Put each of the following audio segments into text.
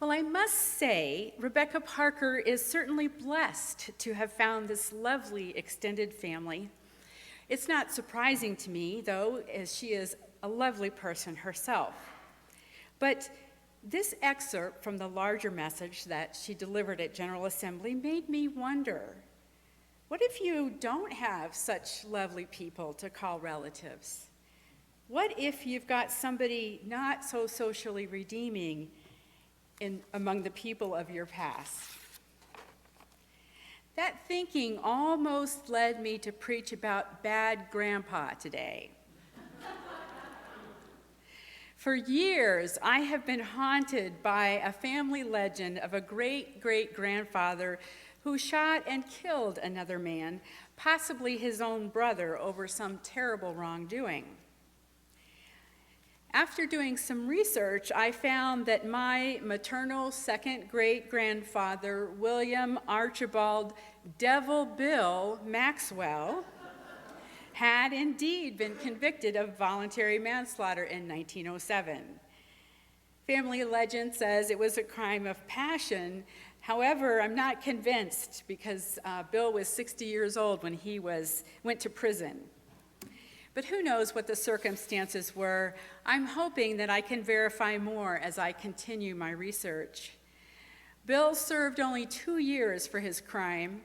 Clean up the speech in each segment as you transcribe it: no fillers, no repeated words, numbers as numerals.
Well, I must say, Rebecca Parker is certainly blessed to have found this lovely extended family. It's not surprising to me, though, as she is a lovely person herself. But this excerpt from the larger message that she delivered at General Assembly made me wonder, what if you don't have such lovely people to call relatives? What if you've got somebody not so socially redeeming among the people of your past? That thinking almost led me to preach about bad grandpa today. For years, I have been haunted by a family legend of a great-great-grandfather who shot and killed another man, possibly his own brother, over some terrible wrongdoing. After doing some research, I found that my maternal second great-grandfather, William Archibald Devil Bill Maxwell, had indeed been convicted of voluntary manslaughter in 1907. Family legend says it was a crime of passion. However, I'm not convinced because Bill was 60 years old when he went to prison. But who knows what the circumstances were? I'm hoping that I can verify more as I continue my research. Bill served only 2 years for his crime.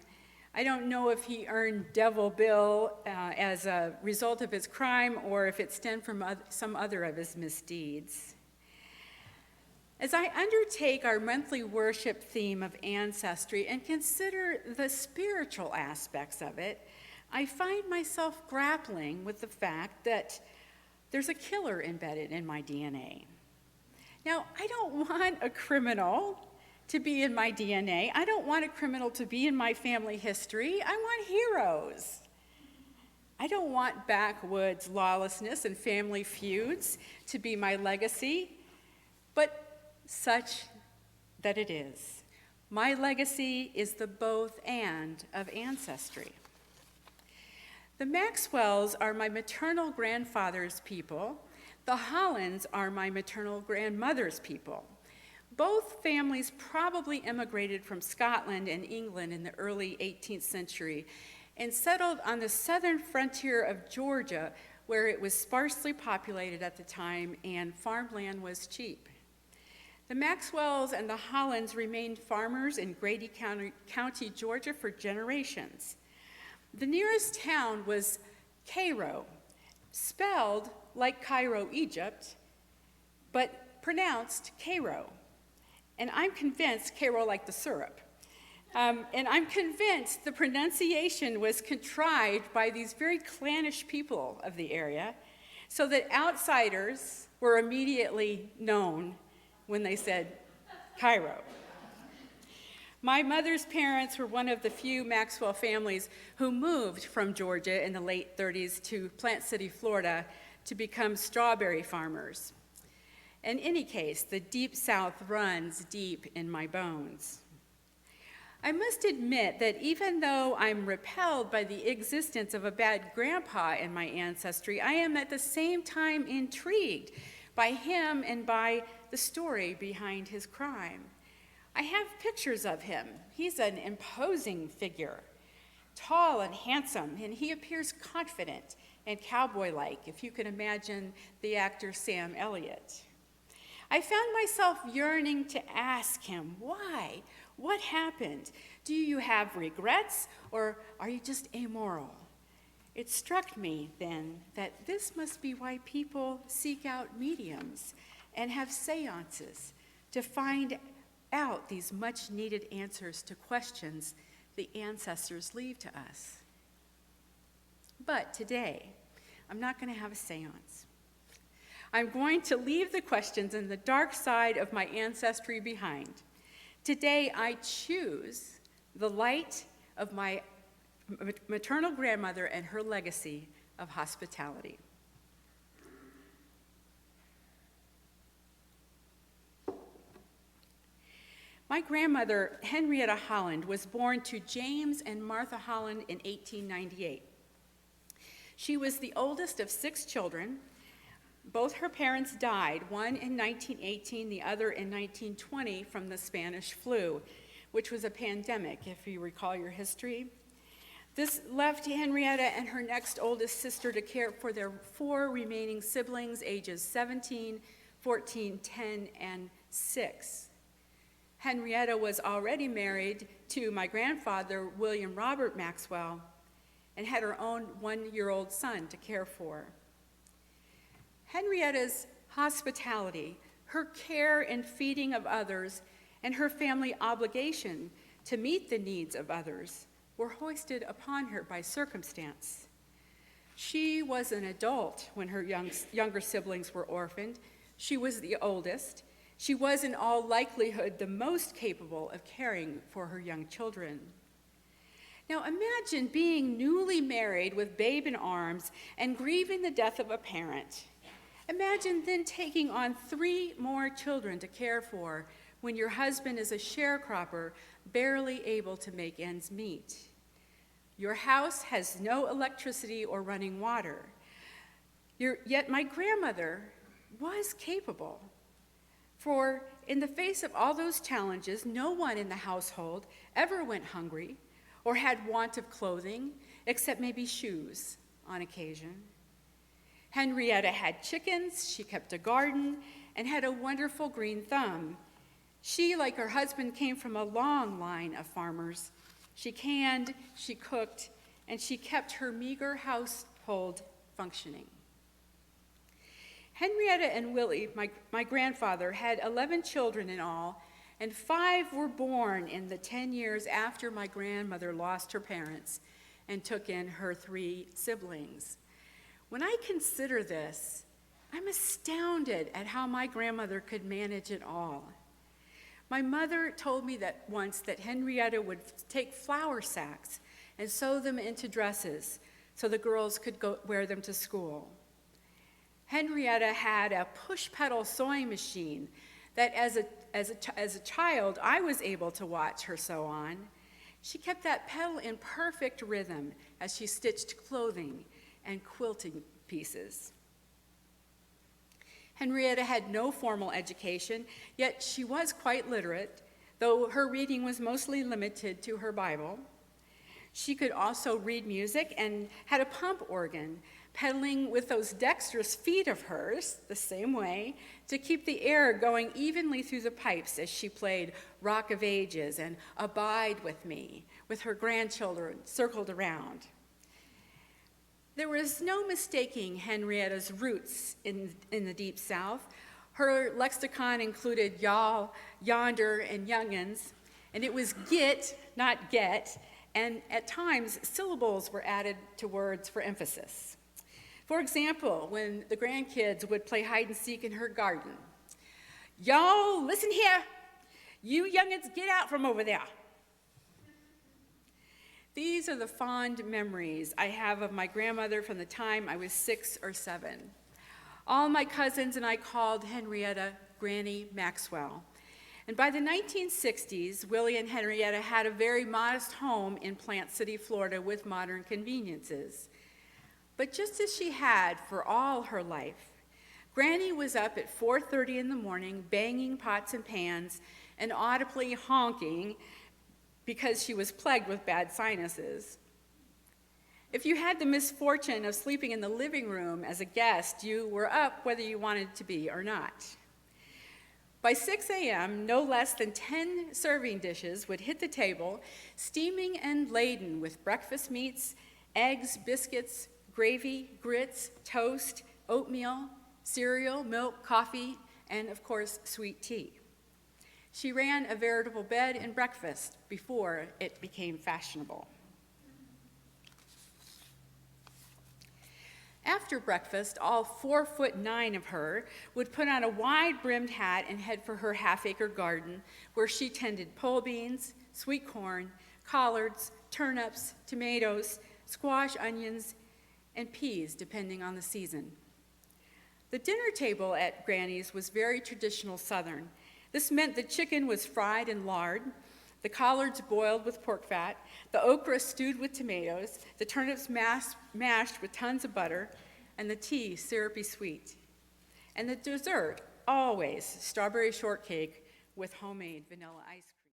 I don't know if he earned Devil Bill as a result of his crime or if it stemmed from some other of his misdeeds. As I undertake our monthly worship theme of ancestry and consider the spiritual aspects of it, I find myself grappling with the fact that there's a killer embedded in my DNA. Now, I don't want a criminal to be in my DNA. I don't want a criminal to be in my family history. I want heroes. I don't want backwoods lawlessness and family feuds to be my legacy, but such that it is. My legacy is the both and of ancestry. The Maxwells are my maternal grandfather's people. The Hollands are my maternal grandmother's people. Both families probably immigrated from Scotland and England in the early 18th century and settled on the southern frontier of Georgia, where it was sparsely populated at the time and farmland was cheap. The Maxwells and the Hollands remained farmers in Grady County, Georgia for generations. The nearest town was Cairo, spelled like Cairo, Egypt, but pronounced Cairo. And I'm convinced, Cairo like the syrup, and I'm convinced the pronunciation was contrived by these very clannish people of the area so that outsiders were immediately known when they said Cairo. My mother's parents were one of the few Maxwell families who moved from Georgia in the late 30s to Plant City, Florida, to become strawberry farmers. In any case, the Deep South runs deep in my bones. I must admit that even though I'm repelled by the existence of a bad grandpa in my ancestry, I am at the same time intrigued by him and by the story behind his crime. I have pictures of him. He's an imposing figure, tall and handsome, and he appears confident and cowboy-like, if you can imagine the actor Sam Elliott. I found myself yearning to ask him, why? What happened? Do you have regrets, or are you just amoral? It struck me then that this must be why people seek out mediums and have seances to find out these much-needed answers to questions the ancestors leave to us. But today, I'm not going to have a seance. I'm going to leave the questions and the dark side of my ancestry behind. Today, I choose the light of my maternal grandmother and her legacy of hospitality. My grandmother, Henrietta Holland, was born to James and Martha Holland in 1898. She was the oldest of 6 children. Both her parents died, one in 1918, the other in 1920, from the Spanish flu, which was a pandemic, if you recall your history. This left Henrietta and her next oldest sister to care for their 4 remaining siblings, ages 17, 14, 10, and 6. Henrietta was already married to my grandfather, William Robert Maxwell, and had her own 1-year-old son to care for. Henrietta's hospitality, her care and feeding of others, and her family obligation to meet the needs of others were hoisted upon her by circumstance. She was an adult when her younger siblings were orphaned. She was the oldest. She was, in all likelihood, the most capable of caring for her young children. Now imagine being newly married with babe in arms and grieving the death of a parent. Imagine then taking on 3 more children to care for when your husband is a sharecropper, barely able to make ends meet. Your house has no electricity or running water. Yet my grandmother was capable. For in the face of all those challenges, no one in the household ever went hungry or had want of clothing, except maybe shoes on occasion. Henrietta had chickens, she kept a garden, and had a wonderful green thumb. She, like her husband, came from a long line of farmers. She canned, she cooked, and she kept her meager household functioning. Henrietta and Willie, my grandfather, had 11 children in all, and 5 were born in the 10 years after my grandmother lost her parents and took in her 3 siblings. When I consider this, I'm astounded at how my grandmother could manage it all. My mother told me that once that Henrietta would take flour sacks and sew them into dresses so the girls could go wear them to school. Henrietta had a push-pedal sewing machine that as a child I was able to watch her sew on. She kept that pedal in perfect rhythm as she stitched clothing and quilting pieces. Henrietta had no formal education, yet she was quite literate, though her reading was mostly limited to her Bible. She could also read music and had a pump organ, pedaling with those dexterous feet of hers, the same way, to keep the air going evenly through the pipes as she played Rock of Ages and Abide with Me, with her grandchildren circled around. There was no mistaking Henrietta's roots in the Deep South. Her lexicon included y'all, yonder, and young'uns, and it was git, not get, and at times syllables were added to words for emphasis. For example, when the grandkids would play hide and seek in her garden, y'all, listen here, you young'uns get out from over there. These are the fond memories I have of my grandmother from the time I was 6 or 7. All my cousins and I called Henrietta Granny Maxwell. And by the 1960s, Willie and Henrietta had a very modest home in Plant City, Florida, with modern conveniences. But just as she had for all her life, Granny was up at 4:30 in the morning, banging pots and pans and audibly honking because she was plagued with bad sinuses. If you had the misfortune of sleeping in the living room as a guest, you were up whether you wanted to be or not. By 6 a.m., no less than 10 serving dishes would hit the table, steaming and laden with breakfast meats, eggs, biscuits, gravy, grits, toast, oatmeal, cereal, milk, coffee, and of course, sweet tea. She ran a veritable bed and breakfast before it became fashionable. After breakfast, all 4'9" of her would put on a wide-brimmed hat and head for her half-acre garden, where she tended pole beans, sweet corn, collards, turnips, tomatoes, squash, onions, and peas, depending on the season. The dinner table at Granny's was very traditional Southern. This meant the chicken was fried in lard, the collards boiled with pork fat, the okra stewed with tomatoes, the turnips mashed with tons of butter, and the tea syrupy sweet. And the dessert, always strawberry shortcake with homemade vanilla ice cream.